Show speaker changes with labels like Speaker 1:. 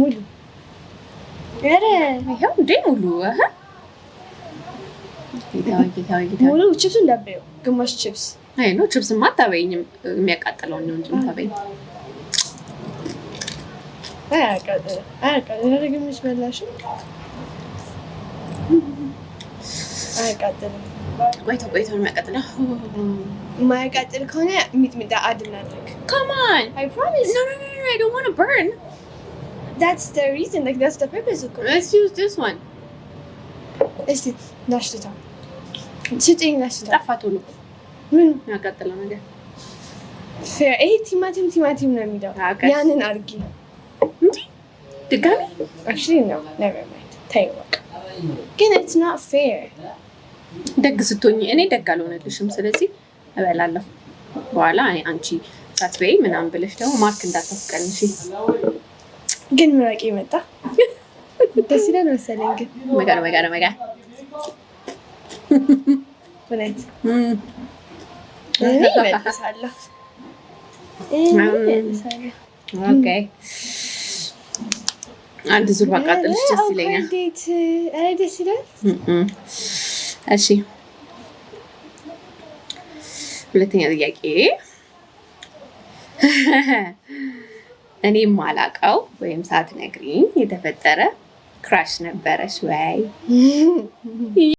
Speaker 1: ሙሉ ኧረ
Speaker 2: ይሄው እንዴ ሙሉ
Speaker 1: ሙሉ ቺፕስ እንዳበየው ግማሽ ቺፕስ
Speaker 2: አይ ነው ቺፕስ ማታበይኝም የሚያቃጥለው ነው እንጂ ታበይ
Speaker 1: አያቃጥልም ግማሽ በላሽ አያቃጥልም
Speaker 2: ቆይቶ የሚያቃጥለው
Speaker 1: ማያቃጥል ከሆነ ሚጥሚጣ አድናለክ
Speaker 2: come on
Speaker 1: I promise
Speaker 2: no I don't want to burn
Speaker 1: that's the reason like that's the purpose of cooking
Speaker 2: let's use this one
Speaker 1: እስቲ ናሽታ ስጪኝ ናሽታ
Speaker 2: ጣፋቱ ነው
Speaker 1: ምን
Speaker 2: ያቃጥለው ነገር
Speaker 1: ይሄ ቲማቲም ነው የሚለው ያንን አርጊ
Speaker 2: እንዴ ድጋሚ
Speaker 1: actually no never mind ተይው ግን it's not fair
Speaker 2: ደግ ስትሆኚ እኔ ደግ አልሆነልሽም ስለዚህ እበላለሁ በኋላ አንቺ ሳትበይ ምናምን ብለሽ ደግሞ ማርክ እንዳታስቀንሺ
Speaker 1: ግን ምራቂ መጣ ደስ ይላል መሰለኝ ግን
Speaker 2: መጋ
Speaker 1: ወለት
Speaker 2: ኦኬ አንድ ዙር ባቃጥልሽ ደስ ይለኛል
Speaker 1: ደስ ይላል
Speaker 2: እሺ ሁለተኛ ጥያቄ እኔ ማላቀው ወይም ሳትነግሪኝ የተፈጠረ ክራሽ ነበረሽ ወይ